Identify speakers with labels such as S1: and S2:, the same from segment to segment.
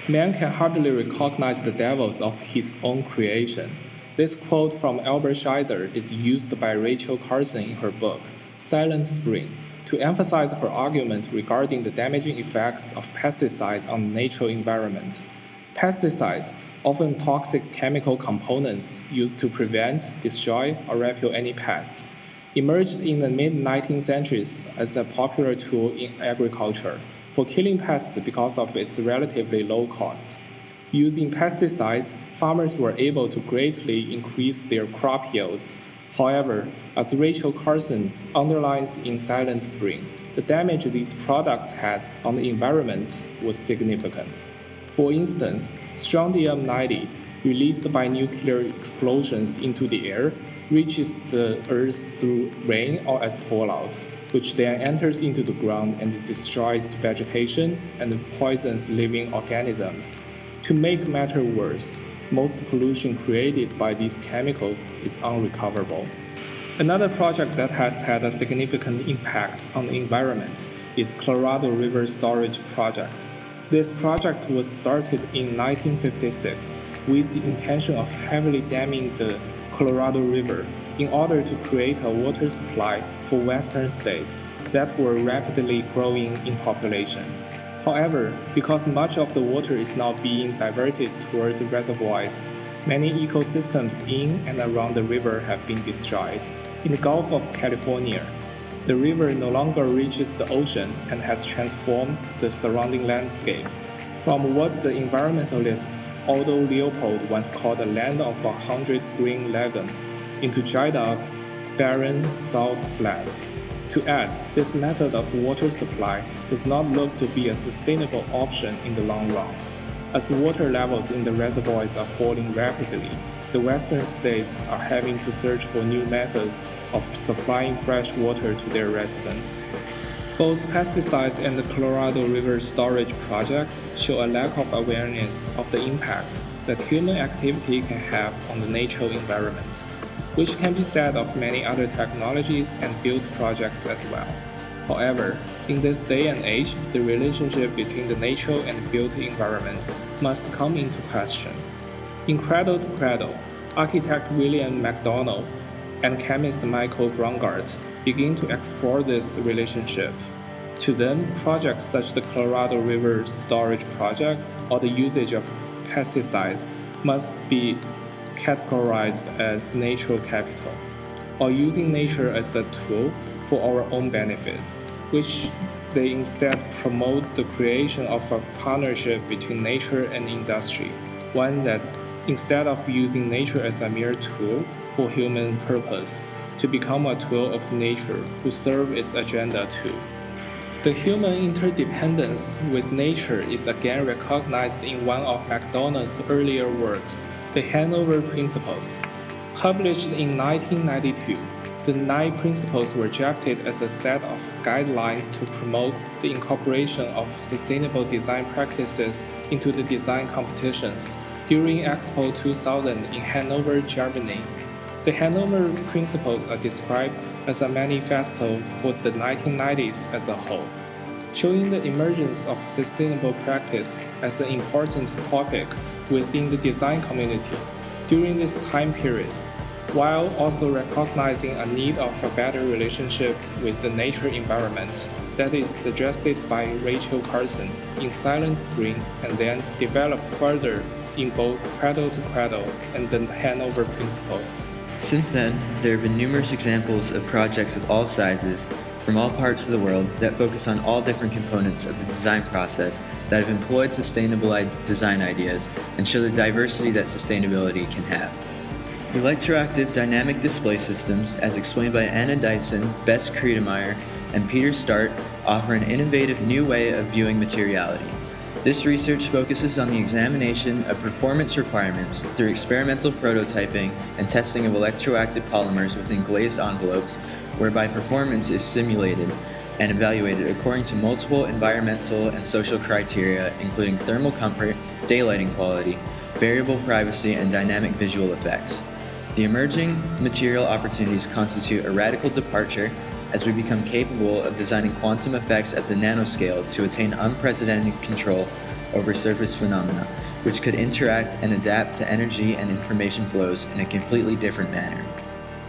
S1: Man can hardly recognize the devils of his own creation. This quote from Albert Schweitzer is used by Rachel Carson in her book, Silent Spring, to emphasize her argument regarding the damaging effects of pesticides on the natural environment. Pesticides, often toxic chemical components used to prevent, destroy, or repel any pest, emerged in the mid 19th centuries as a popular tool in agriculture for killing pests because of its relatively low cost. Using pesticides, farmers were able to greatly increase their crop yields. However, as Rachel Carson underlines in Silent Spring, the damage these products had on the environment was significant. For instance, strontium 90, released by nuclear explosions into the air, reaches the Earth through rain or as fallout, which then enters into the ground and destroys vegetation and poisons living organisms. To make matters worse, most pollution created by these chemicals is unrecoverable. Another project that has had a significant impact on the environment is Colorado River Storage Project. This project was started in 1956 with the intention of heavily damming the Colorado River in order to create a water supply for western states that were rapidly growing in population. However, because much of the water is now being diverted towards reservoirs, many ecosystems in and around the river have been destroyed. In the Gulf of California, the river no longer reaches the ocean and has transformed the surrounding landscape. From what the environmentalist Aldo Leopold once called a land of 100 green lagoons into dried up, barren salt flats. To add, this method of water supply does not look to be a sustainable option in the long run. As water levels in the reservoirs are falling rapidly, the western states are having to search for new methods of supplying fresh water to their residents. Both pesticides and the Colorado River Storage Project show a lack of awareness of the impact that human activity can have on the natural environment, which can be said of many other technologies and built projects as well. However, in this day and age, the relationship between the natural and built environments must come into question. In Cradle to Cradle, architect William MacDonald and chemist Michael Braungart begin to explore this relationship. To them, projects such as the Colorado River Storage Project or the usage of pesticide must be categorized as natural capital, or using nature as a tool for our own benefit, which they instead promote the creation of a partnership between nature and industry, one that instead of using nature as a mere tool for human purpose, to become a tool of nature to serve its agenda too. The human interdependence with nature is again recognized in one of MacDonald's earlier works, The Hanover Principles. Published in 1992, the 9 principles were drafted as a set of guidelines to promote the incorporation of sustainable design practices into the design competitions during Expo 2000 in Hanover, Germany. The Hanover Principles are described as a manifesto for the 1990s as a whole, showing the emergence of sustainable practice as an important topic within the design community during this time period, while also recognizing a need of a better relationship with the nature environment that is suggested by Rachel Carson in Silent Spring and then developed further in both Cradle to Cradle and the Hanover Principles.
S2: Since then, there have been numerous examples of projects of all sizes from all parts of the world that focus on all different components of the design process that have employed sustainable design ideas and show the diversity that sustainability can have. Electroactive dynamic display systems, as explained by Anna Dyson, Bess Kriedemeyer, and Peter Start, offer an innovative new way of viewing materiality. This research focuses on the examination of performance requirements through experimental prototyping and testing of electroactive polymers within glazed envelopes, whereby performance is simulated and evaluated according to multiple environmental and social criteria, including thermal comfort, daylighting quality, variable privacy, and dynamic visual effects. The emerging material opportunities constitute a radical departure as we become capable of designing quantum effects at the nanoscale to attain unprecedented control over surface phenomena, which could interact and adapt to energy and information flows in a completely different manner.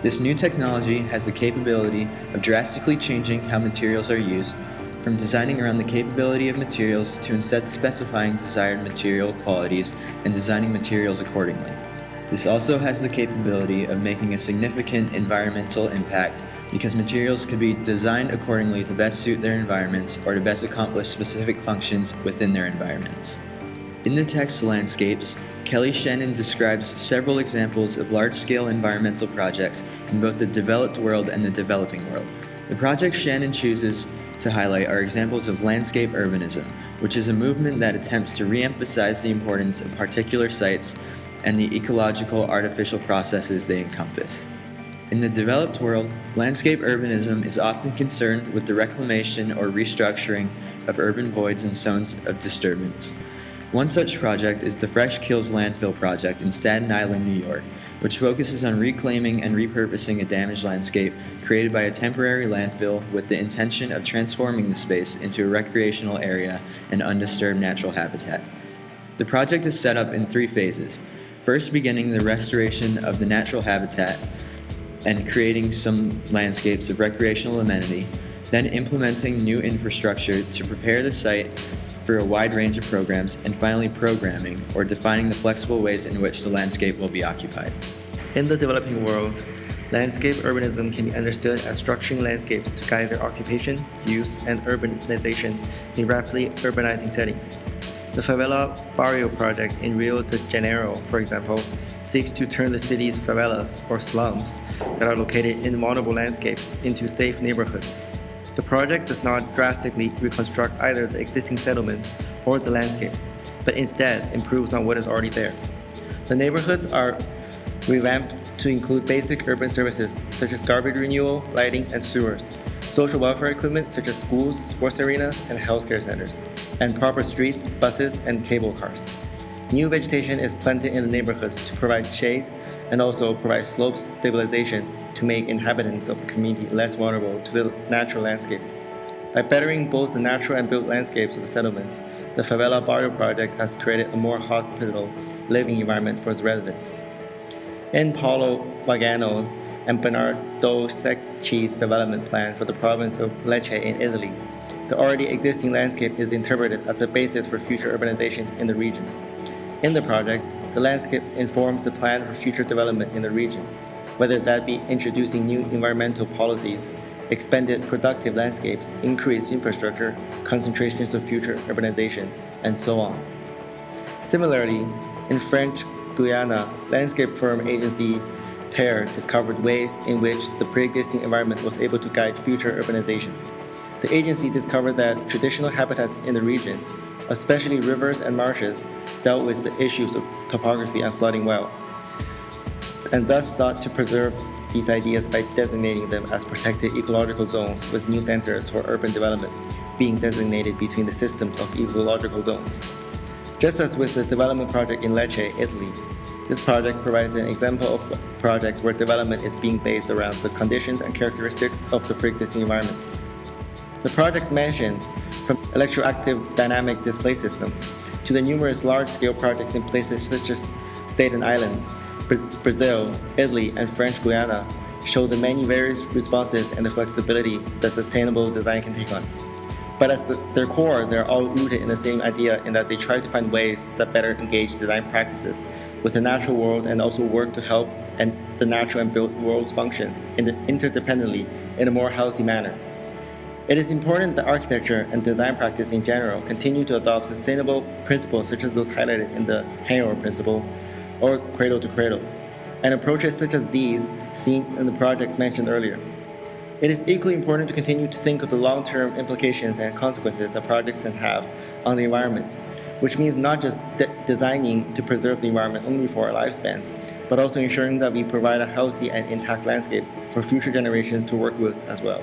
S2: This new technology has the capability of drastically changing how materials are used, from designing around the capability of materials to instead specifying desired material qualities and designing materials accordingly. This also has the capability of making a significant environmental impact because materials could be designed accordingly to best suit their environments or to best accomplish specific functions within their environments. In the text Landscapes, Kelly Shannon describes several examples of large-scale environmental projects in both the developed world and the developing world. The projects Shannon chooses to highlight are examples of landscape urbanism, which is a movement that attempts to re-emphasize the importance of particular sites and the ecological artificial processes they encompass. In the developed world, landscape urbanism is often concerned with the reclamation or restructuring of urban voids and zones of disturbance. One such project is the Fresh Kills Landfill project in Staten Island, New York, which focuses on reclaiming and repurposing a damaged landscape created by a temporary landfill with the intention of transforming the space into a recreational area and undisturbed natural habitat. The project is set up in 3 phases. First, beginning the restoration of the natural habitat and creating some landscapes of recreational amenity, then implementing new infrastructure to prepare the site for a wide range of programs, and finally programming or defining the flexible ways in which the landscape will be occupied.
S3: In the developing world, landscape urbanism can be understood as structuring landscapes to guide their occupation, use, and urbanization in rapidly urbanizing settings. The Favela Barrio project in Rio de Janeiro, for example, seeks to turn the city's favelas, or slums, that are located in vulnerable landscapes into safe neighborhoods. The project does not drastically reconstruct either the existing settlement or the landscape, but instead improves on what is already there. The neighborhoods are revamped to include basic urban services such as garbage renewal, lighting, and sewers, social welfare equipment such as schools, sports arenas, and healthcare centers, and proper streets, buses, and cable cars. New vegetation is planted in the neighborhoods to provide shade and also provide slope stabilization to make inhabitants of the community less vulnerable to the natural landscape. By bettering both the natural and built landscapes of the settlements, the Favela Barrio project has created a more hospitable living environment for its residents. In Paulo Vagano's and Bernardo Secchi's development plan for the province of Lecce in Italy, the already existing landscape is interpreted as a basis for future urbanization in the region. In the project, the landscape informs the plan for future development in the region, whether that be introducing new environmental policies, expanded productive landscapes, increased infrastructure, concentrations of future urbanization, and so on. Similarly, in French Guiana, landscape firm agency Terre discovered ways in which the pre-existing environment was able to guide future urbanization. The agency discovered that traditional habitats in the region, especially rivers and marshes, dealt with the issues of topography and flooding well, and thus sought to preserve these ideas by designating them as protected ecological zones, with new centers for urban development being designated between the systems of ecological zones. Just as with the development project in Lecce, Italy, this project provides an example of a project where development is being based around the conditions and characteristics of the pre-existing environment. The projects mentioned, from electroactive dynamic display systems to the numerous large-scale projects in places such as Staten Island, Brazil, Italy, and French Guiana, show the many various responses and the flexibility that sustainable design can take on. But at their core, they're all rooted in the same idea, in that they try to find ways that better engage design practices with the natural world and also work to help the natural and built worlds function interdependently in a more healthy manner. It is important that architecture and design practice in general continue to adopt sustainable principles such as those highlighted in the hangover principle or cradle to cradle, and approaches such as these seen in the projects mentioned earlier. It is equally important to continue to think of the long-term implications and consequences that projects can have on the environment, which means not just designing to preserve the environment only for our lifespans, but also ensuring that we provide a healthy and intact landscape for future generations to work with as well.